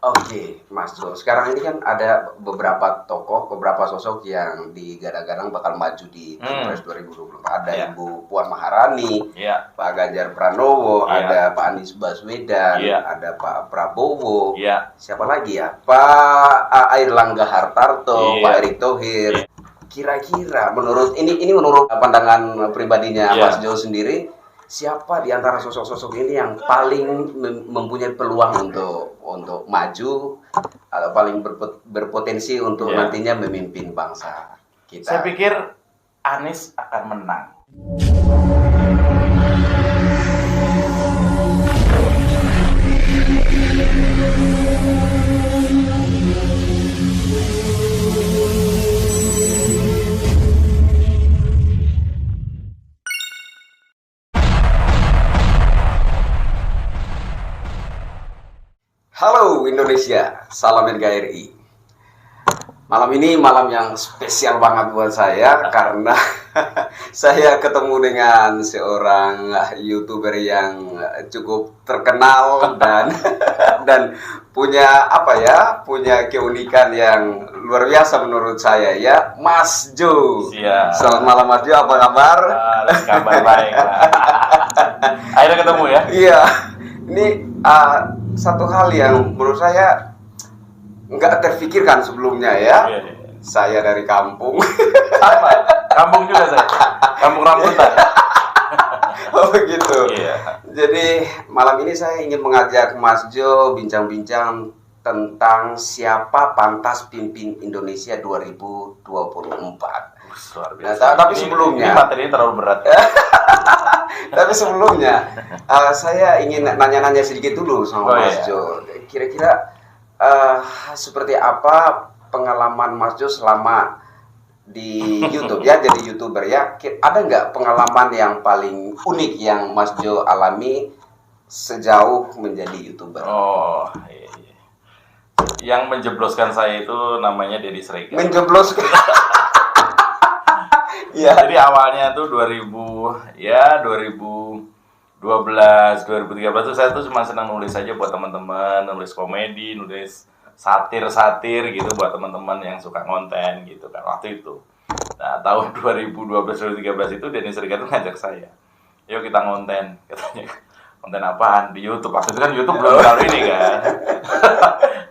Oke, Mas Jo. Sekarang ini kan ada beberapa tokoh, beberapa sosok yang digadang-gadang bakal maju di Pilpres 2024. Ada Iya. Ibu Puan Maharani, Iya. Pak Ganjar Pranowo, Iya. ada Pak Anies Baswedan, Iya. ada Pak Prabowo, Iya. siapa lagi ya? Pak Airlangga Hartarto, Iya. Pak Erick Thohir. Iya. Kira-kira ini menurut pandangan pribadinya Iya. Mas Jo sendiri, siapa di antara sosok-sosok ini yang paling mempunyai peluang untuk maju atau paling berpotensi untuk Iya. nantinya memimpin bangsa kita? Saya pikir Anies akan menang. Halo Indonesia, salam NKRI. Malam ini malam yang spesial banget buat saya karena saya ketemu dengan seorang YouTuber yang cukup terkenal dan punya punya keunikan yang luar biasa menurut saya ya, Mas Jo. Iya. Selamat malam Mas Jo, apa kabar? Kabar baik lah. Akhirnya ketemu ya. Iya, ini satu hal yang menurut saya nggak terfikirkan sebelumnya ya. Iya. Saya dari kampung. Sama. Kampung juga saya. Kampung rambutan. Oh begitu. Iya. Jadi malam ini saya ingin mengajak Mas Jo bincang-bincang tentang siapa pantas pimpin Indonesia 2024. Luar biasa. Nah, tapi sebelumnya ini materinya terlalu berat. Tapi sebelumnya saya ingin nanya-nanya sedikit dulu sama Mas iya. Jo. Kira-kira seperti apa pengalaman Mas Jo selama di YouTube ya, jadi YouTuber ya? Ada nggak pengalaman yang paling unik yang Mas Jo alami sejauh menjadi YouTuber? Oh, iya. Yang menjebloskan saya itu namanya Denny Sregar. Menjeblos. Ya. Jadi awalnya tuh 2012, 2013 tuh saya tuh cuma senang nulis aja buat teman-teman, nulis komedi, nulis satir gitu buat teman-teman yang suka konten gitu kan waktu itu. Nah, tahun 2012-2013 itu Denny Sregar tuh ngajak saya, "Yuk kita konten," katanya. Konten apaan? Di YouTube. Waktu itu kan YouTube belum terlalu ini kan.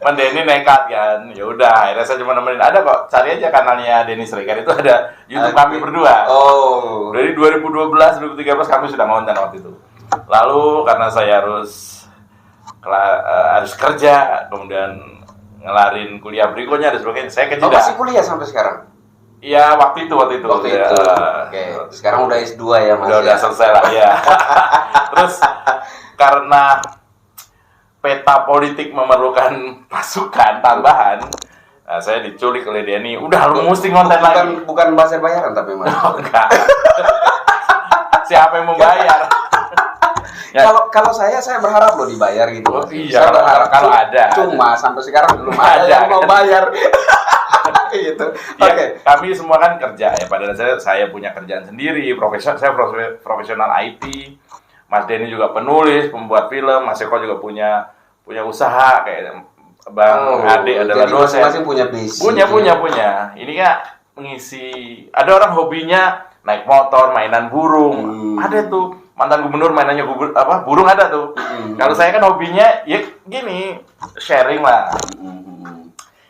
Men Denny nekat kan. Ya udah, akhirnya saya cuma nemenin. Ada kok, cari aja kanalnya Denny Sregar, itu ada YouTube kami berdua. Oh. Dari 2012-2013 kami sudah ngonten waktu itu. Lalu karena saya harus kerja, kemudian ngelarin kuliah berikutnya dan sebagainya, saya Oh, kejeda. masih kuliah sampai sekarang? Iya, waktu itu. Waktu Ya. itu. Oke. Sekarang udah S2 ya Mas? Udah selesai lah ya. Terus karena peta politik memerlukan pasukan tambahan, nah, saya diculik oleh Denny. Udah, lu mesti konten lagi. Bukan buzzer bayaran tapi Mas. Oh, enggak. Siapa yang mau bayar? Ya. Kalau saya berharap loh dibayar gitu. Oh, Mas. iya, Saya berharap kalau ada. Cuma sampai sekarang belum ada yang mau bayar. Gitu. Ya, Oke. kami semua kan kerja ya. Pada dasarnya saya punya kerjaan sendiri, saya profesional IT. Mas Denny juga penulis, pembuat film. Mas Eko juga punya usaha kayak Bang Ade adalah jadi dosen. masing-masing punya basic. Punya. Ini kan mengisi. Ada orang hobinya naik motor, mainan burung. Ada tuh mantan gubernur mainannya burung ada tuh. Kalau saya kan hobinya ya gini, sharing lah.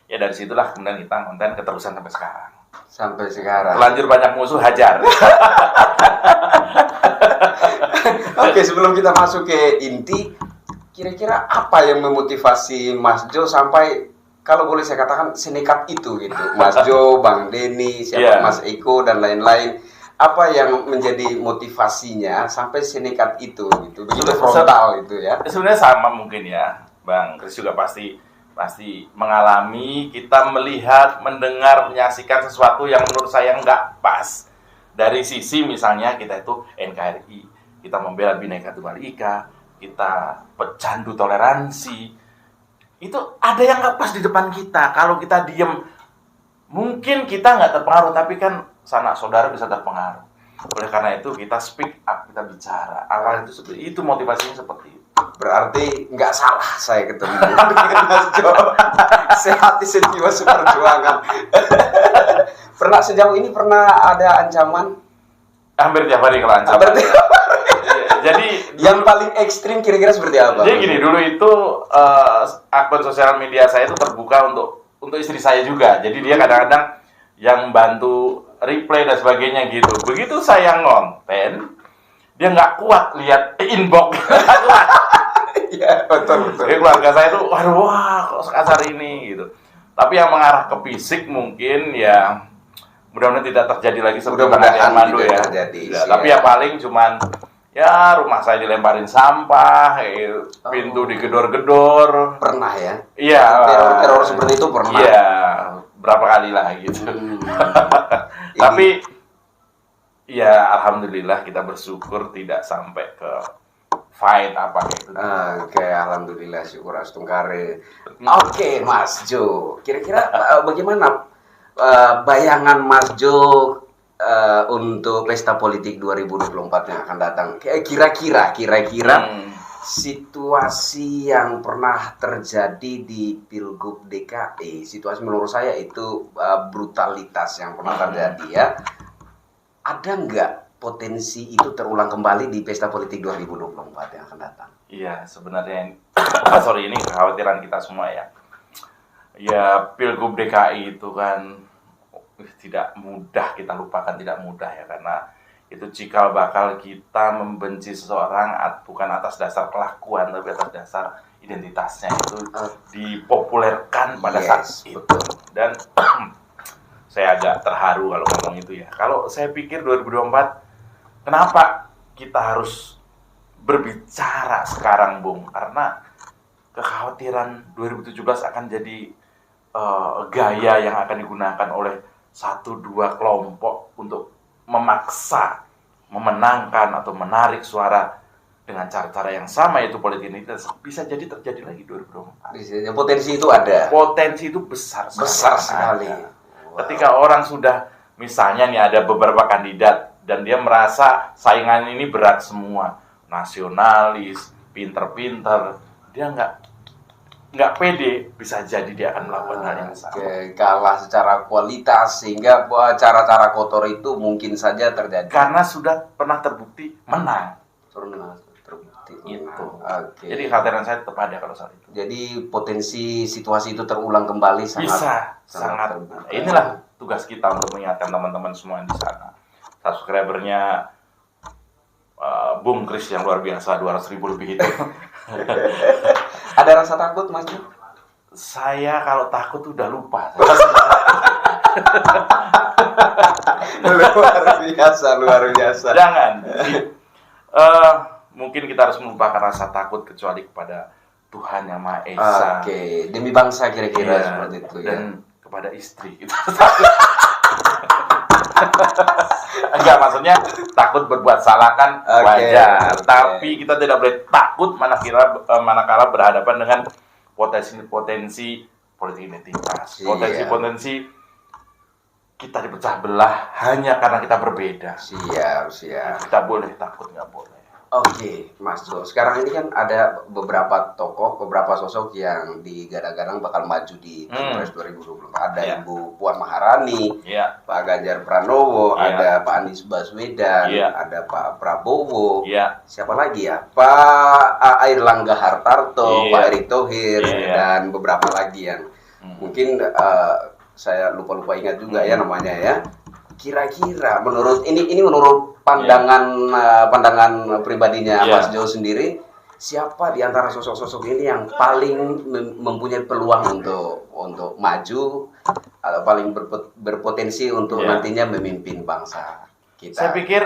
Ya dari situlah kemudian kita konten keterusan sampai sekarang. Sampai sekarang. Terlanjur banyak musuh, hajar. Oke, sebelum kita masuk ke inti, kira-kira apa yang memotivasi Mas Jo sampai, kalau boleh saya katakan, senekat itu gitu? Mas Jo, Bang Denny, Mas Eko dan lain-lain. Apa yang menjadi motivasinya sampai senekat itu gitu? Begitu frontal itu ya. Sebenarnya sama mungkin ya, Bang Chris juga pasti mengalami, kita melihat, mendengar, menyaksikan sesuatu yang menurut saya nggak pas. Dari sisi misalnya kita itu NKRI, kita membela Bhinneka Tunggal Ika, kita pecandu toleransi, itu ada yang nggak pas di depan kita. Kalau kita diem, mungkin kita nggak terpengaruh, tapi kan sanak saudara bisa terpengaruh. Oleh karena itu kita speak up, kita bicara. Awal itu motivasinya seperti itu. Berarti nggak salah saya ketemu dengan Mas Jo. Sehati sejiwa seperjuangan. Pernah sejauh ini pernah ada ancaman? Hampir tiap hari kalau ancaman. Berarti Jadi yang paling ekstrim kira-kira seperti apa? jadi gini, dulu itu akun sosial media saya itu terbuka untuk istri saya juga. Jadi dia kadang-kadang yang bantu replay dan sebagainya gitu. Begitu saya ngonten, dia nggak kuat lihat inbox. Iya, betul. Jadi keluarga saya tuh, waduh, wah kok sekasar ini gitu. Tapi yang mengarah ke fisik mungkin ya mudah-mudahan tidak terjadi lagi seperti Mudah-mudahan Manado tidak ya. terjadi, Ya, sih, tapi ya. ya paling cuman ya rumah saya dilemparin sampah, pintu digedor-gedor. Pernah ya? Iya. Teror seperti itu pernah. Iya, berapa kali lah gitu. Tapi ya alhamdulillah kita bersyukur tidak sampai ke fight apa gitu. Oke, alhamdulillah, syukur astungkare. Oke, Mas Jo, kira-kira bagaimana bayangan Mas Jo untuk pesta politik 2024 yang akan datang? Kira-kira situasi yang pernah terjadi di Pilgub DKI, situasi menurut saya itu brutalitas yang pernah terjadi ya. Ada nggak potensi itu terulang kembali di pesta politik 2024 yang akan datang? Iya, sebenarnya sorry, ini kekhawatiran kita semua ya. Ya, Pilgub DKI itu kan tidak mudah, kita lupakan, tidak mudah ya, karena itu cikal bakal kita membenci seseorang bukan atas dasar kelakuan, tapi atas dasar identitasnya itu dipopulerkan pada saat itu. Dan saya agak terharu kalau ngomong itu ya. Kalau saya pikir 2024, kenapa kita harus berbicara sekarang, Bung? Karena kekhawatiran 2017 akan jadi gaya yang akan digunakan oleh 1-2 kelompok untuk memaksa, memenangkan atau menarik suara dengan cara-cara yang sama, yaitu politik identitas. Bisa jadi terjadi lagi 2024. Potensi itu ada. Potensi itu besar sekali. Ketika orang sudah, misalnya nih ada beberapa kandidat dan dia merasa saingan ini berat semua, nasionalis, pinter-pinter, dia nggak pede, bisa jadi dia akan melakukan hal yang sama. Kalah secara kualitas sehingga cara-cara kotor itu mungkin saja terjadi. Karena sudah pernah terbukti menang. Terbukti Itu. Oke. Jadi kekhawatiran saya tetap ada kalau saat itu. Jadi potensi situasi itu terulang kembali sangat terbuka. Inilah tugas kita untuk mengingatkan teman-teman semua di sana. Subscribernya Bung Kris yang luar biasa, 200.000 lebih itu. Ada rasa takut, Mas? Saya kalau takut udah lupa. Luar biasa. Jangan. Mungkin kita harus melupakan rasa takut kecuali kepada Tuhan Yang Maha Esa. Oke, demi bangsa kira-kira seperti itu ya. Dan kepada istri kita. Enggak, maksudnya takut berbuat salah kan wajar. Tapi kita tidak boleh takut manakala berhadapan dengan potensi-potensi politik identitas. Potensi-potensi kita dipecah belah hanya karena kita berbeda. Siap. Kita boleh takut, nggak boleh. Oke, Mas Jo. Sekarang ini kan ada beberapa tokoh, beberapa sosok yang digadang-gadang bakal maju di Pilpres 2024. Ada Ibu Puan Maharani, Pak Ganjar Pranowo, ada Pak Anies Baswedan, ada Pak Prabowo, siapa lagi ya? Pak Airlangga Hartarto, Pak Erick Thohir, dan beberapa lagi yang mungkin saya lupa ingat juga ya namanya ya. Kira-kira menurut pandangan pribadinya Mas Jo sendiri, siapa di antara sosok-sosok ini yang paling mempunyai peluang untuk maju atau paling berpotensi untuk nantinya memimpin bangsa kita? Saya pikir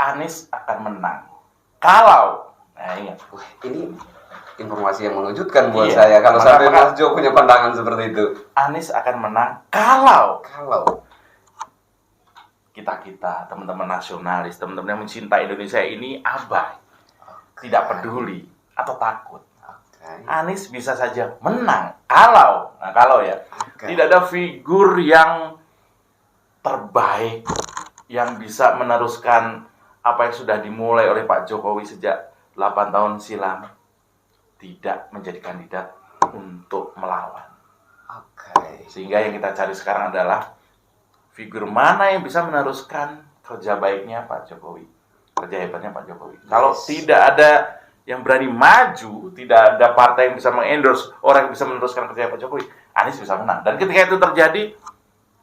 Anies akan menang. Kalau ini informasi yang mengejutkan buat saya kalau sampai Mas Jo punya pandangan seperti itu. Anies akan menang kalau kita teman-teman nasionalis, teman-teman yang mencintai Indonesia ini abai, tidak peduli atau takut. Anies bisa saja menang kalau tidak ada figur yang terbaik yang bisa meneruskan apa yang sudah dimulai oleh Pak Jokowi sejak 8 tahun silam. tidak menjadi kandidat untuk melawan. Oke. Sehingga yang kita cari sekarang adalah figur mana yang bisa meneruskan kerja baiknya Pak Jokowi, kerja hebatnya Pak Jokowi. Kalau tidak ada yang berani maju, tidak ada partai yang bisa mengendorse orang yang bisa meneruskan kerja Pak Jokowi, Anies bisa menang. Dan ketika itu terjadi,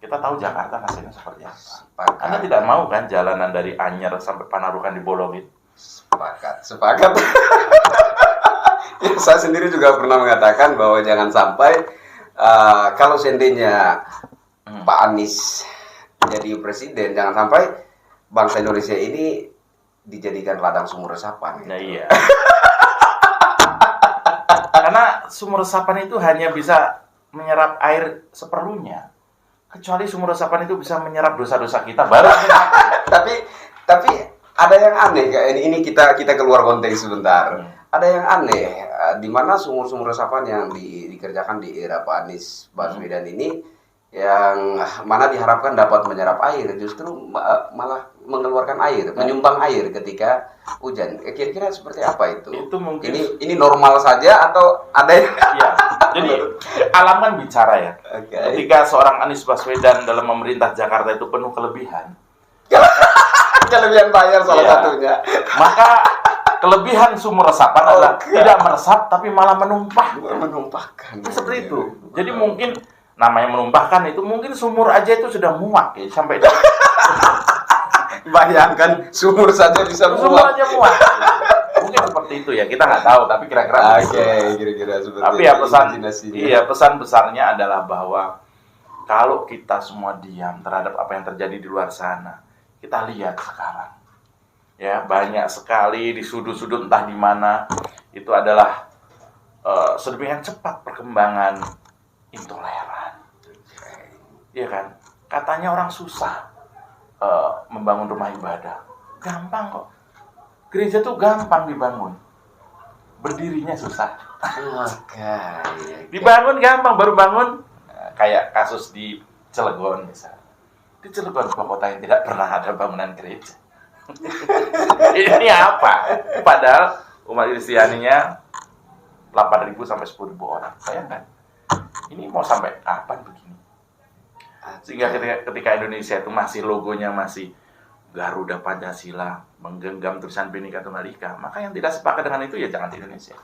kita tahu Jakarta hasilnya seperti apa. Anda tidak mau kan jalanan dari Anyer sampai Panarukan dibolongin? Sepakat. Ya, saya sendiri juga pernah mengatakan bahwa jangan sampai kalau seandainya Pak Anies jadi presiden, jangan sampai bangsa Indonesia ini dijadikan ladang sumur resapan. Gitu. Nah iya. Karena sumur resapan itu hanya bisa menyerap air seperlunya. Kecuali sumur resapan itu bisa menyerap dosa-dosa kita baru. tapi ada yang aneh, ini kita keluar konteks sebentar. Ada yang aneh, di mana sumur-sumur resapan yang dikerjakan di era Pak Anies Baswedan ini, yang mana diharapkan dapat menyerap air, justru malah mengeluarkan air, menyumbang air ketika hujan. Kira-kira seperti apa itu? Itu mungkin ini normal saja atau ada yang... Ya, jadi alam kan bicara ya. Okay. Ketika seorang Anies Baswedan dalam memerintah Jakarta itu penuh kelebihan. Kelebihan bayar salah satunya. Maka kelebihan sumur resapan adalah tidak meresap tapi malah menumpahkan. Seperti itu. Jadi mungkin namanya menumpahkan itu mungkin sumur aja itu sudah muak ya sampai bayangkan sumur saja bisa muak. Sumur aja muak. Mungkin seperti itu ya, kita nggak tahu tapi kira-kira kira-kira seperti tapi ya pesan besarnya adalah bahwa kalau kita semua diam terhadap apa yang terjadi di luar sana, kita lihat sekarang ya banyak sekali di sudut-sudut entah di mana itu adalah sedemikian cepat perkembangan intoleran. Iya kan? Katanya orang susah membangun rumah ibadah. Gampang kok. Gereja tuh gampang dibangun. Berdirinya susah. Dibangun gampang, baru bangun kayak kasus di Cilegon misalnya. Di Cilegon, kota yang tidak pernah ada bangunan gereja. Ini apa? Padahal umat Kristianinya 8.000 sampai 10.000 orang. Bayangkan. Ini mau sampai kapan begini? Sehingga ketika Indonesia itu masih logonya masih Garuda Pancasila, menggenggam tulisan Bhinneka Tunggal Ika, maka yang tidak sepakat dengan itu ya jangan di Indonesia.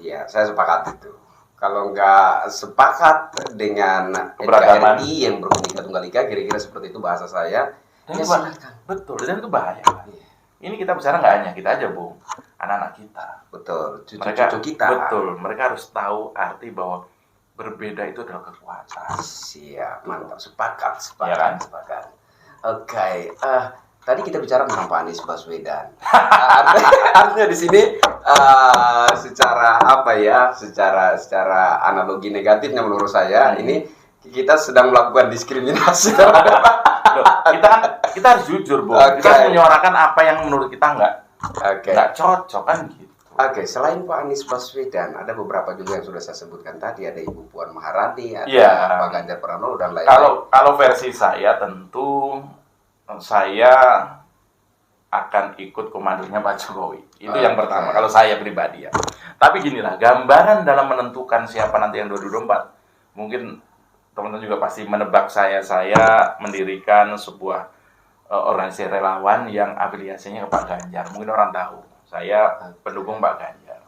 Iya, saya sepakat itu. Kalau nggak sepakat dengan keberagaman NKRI yang berbhinneka tunggal ika, kira-kira seperti itu bahasa saya. Dan ya silakan. Betul, dan itu bahaya. Iya. Ini kita bicara nggak hanya kita aja, Bung. Anak-anak kita. Betul, cucu-cucu kita. Betul, mereka harus tahu arti bahwa berbeda itu adalah kekuatan. Siap, mantap. Sepakat. Ya kan? Sepakat. Oke, tadi kita bicara tentang Pak Anies Baswedan. Artinya di sini secara apa ya? Secara analogi negatifnya menurut saya ini kita sedang melakukan diskriminasi terhadap. Kita harus jujur, Bung. Kita harus menyuarakan apa yang menurut kita nggak cocok kan gitu. Oke, selain Pak Anies Baswedan, ada beberapa juga yang sudah saya sebutkan tadi. Ada Ibu Puan Maharani, ada Pak Ganjar Pranowo dan lain-lain. Kalau versi saya tentu saya akan ikut komandonya Pak Jokowi. Itu yang pertama, kalau saya pribadi ya. Tapi ginilah, gambaran dalam menentukan siapa nanti yang 2024. Mungkin teman-teman juga pasti menebak saya mendirikan sebuah organisasi relawan yang afiliasinya ke Pak Ganjar. Mungkin orang tahu. Saya pendukung Pak Ganjar.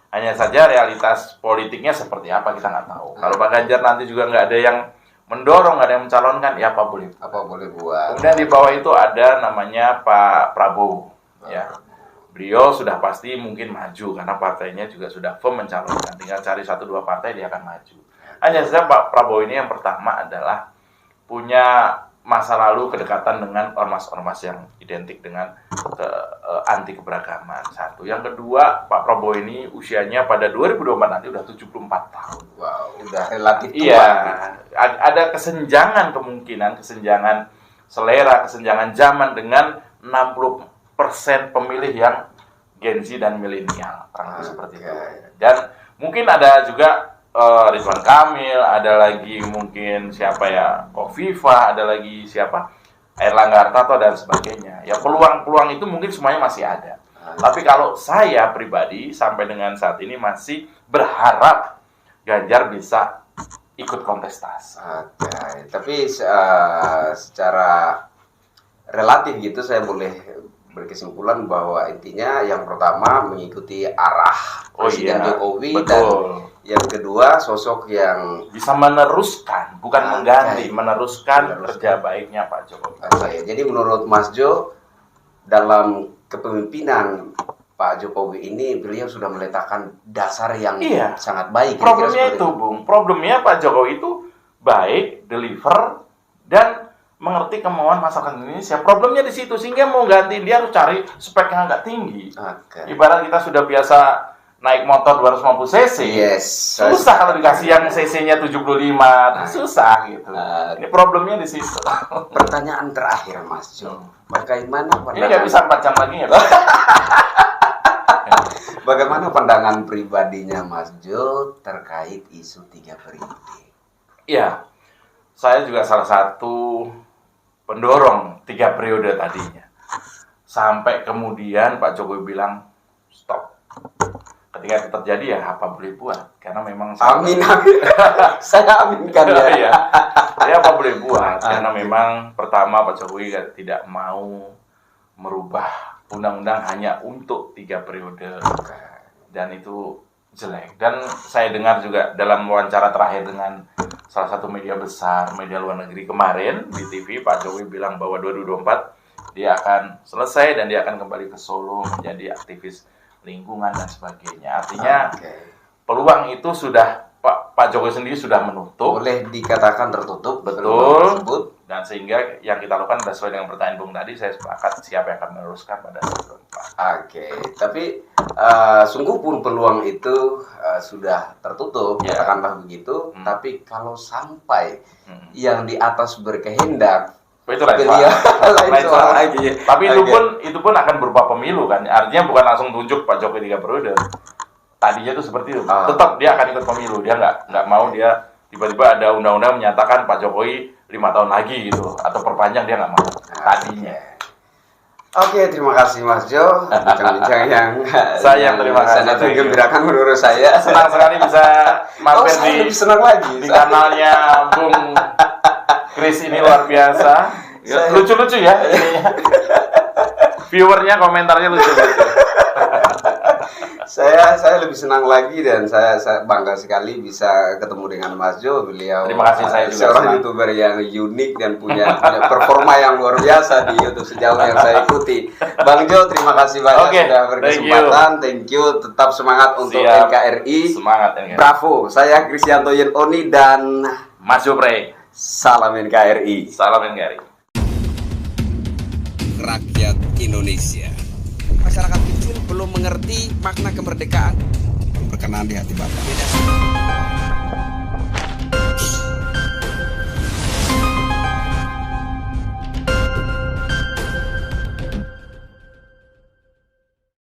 Hanya saja realitas politiknya seperti apa kita nggak tahu. Kalau Pak Ganjar nanti juga nggak ada yang mendorong, nggak ada yang mencalonkan, ya apa boleh buat. Kemudian di bawah itu ada namanya Pak Prabowo. Ya, beliau sudah pasti mungkin maju karena partainya juga sudah firm mencalonkan. Tinggal cari 1-2 partai dia akan maju. Hanya saja Pak Prabowo ini yang pertama adalah punya masa lalu kedekatan dengan ormas-ormas yang identik dengan anti keberagaman. Satu. Yang kedua, Pak Prabowo ini usianya pada 2024 nanti udah 74 tahun. Wow, udah relatif tua. Iya, ada kesenjangan kemungkinan, kesenjangan selera, kesenjangan zaman dengan 60% pemilih yang Gen Z dan milenial. Seperti itu. Dan mungkin ada juga Ridwan Kamil, ada lagi mungkin siapa ya, Kofifa, ada lagi siapa, Airlangga Hartarto dan sebagainya. Ya peluang-peluang itu mungkin semuanya masih ada. Tapi kalau saya pribadi sampai dengan saat ini masih berharap Ganjar bisa ikut kontestasi. Oke, tapi secara relatif gitu saya boleh berkesimpulan bahwa intinya yang pertama mengikuti arah Presiden Jokowi, betul. dan yang kedua sosok yang Bisa meneruskan, bukan mengganti, meneruskan kerja baiknya Pak Jokowi. Oke, jadi menurut Mas Jo, dalam kepemimpinan Pak Jokowi ini beliau sudah meletakkan dasar yang sangat baik. Problemnya itu, Bung. Problemnya Pak Jokowi itu baik, deliver, dan mengerti kemauan masyarakat Indonesia. Problemnya di situ, sehingga mau ganti dia harus cari spek yang agak tinggi. Ibarat kita sudah biasa naik motor 250 cc, susah kalau dikasih yang cc-nya 75, susah gitu. Ini problemnya di situ. Pertanyaan terakhir, Mas Jo, bagaimana Ini nggak bisa 4 jam lagi ya, Pak? Bagaimana pandangan pribadinya Mas Jo terkait isu 3 periode? Iya, saya juga salah satu pendorong 3 periode tadinya. Sampai kemudian Pak Jokowi bilang stop. Ketika itu terjadi ya apa boleh buat, karena memang amin. Saya aminkan ya. Ya apa boleh buat, karena memang pertama Pak Jokowi tidak mau merubah undang-undang hanya untuk 3 periode, dan itu jelek. Dan saya dengar juga dalam wawancara terakhir dengan salah satu media besar, media luar negeri kemarin di TV, Pak Jokowi bilang bahwa 2024 dia akan selesai dan dia akan kembali ke Solo menjadi aktivis lingkungan dan sebagainya. Artinya peluang itu sudah Pak Jokowi sendiri sudah menutup. Boleh dikatakan tertutup. Betul. Dan sehingga yang kita lakukan adalah sesuai dengan pertanyaan Bung tadi, saya sepakat siapa yang akan meneruskan pada 2024. Tapi sungguh pun peluang itu sudah tertutup, katakanlah begitu. Tapi kalau sampai yang di atas berkehendak, itu lain soal lagi. Tapi itu pun akan berupa pemilu kan. Artinya bukan langsung tunjuk Pak Jokowi 3 periode. Tadinya itu seperti itu. Tetap dia akan ikut pemilu. Dia nggak mau dia tiba-tiba ada undang-undang menyatakan Pak Jokowi 5 tahun lagi gitu, atau perpanjang, dia nggak mau. Tadinya. Oke, terima kasih Mas Jo. Bincang-bincang yang saya terima kasih. Sangat menggembirakan menurut saya. Senang sekali bisa mampir lebih senang lagi di kanalnya Bung Chris ini, luar biasa. Lucu-lucu ya. Viewernya, komentarnya lucu-lucu. Saya lebih senang lagi, dan saya bangga sekali bisa ketemu dengan Mas Jo. Beliau terima kasih, saya juga seorang YouTuber yang unik dan punya performa yang luar biasa di YouTube sejauh yang saya ikuti. Bang Jo, terima kasih banyak sudah berkesempatan. Thank you. Tetap semangat untuk NKRI. Semangat NKRI. Bravo. Saya Kristianto Yenoni dan Mas Joprey. Salam NKRI. Salam NKRI. Rakyat Indonesia. Masyarakat kecil belum mengerti makna kemerdekaan. Berkenan di hati Bapak.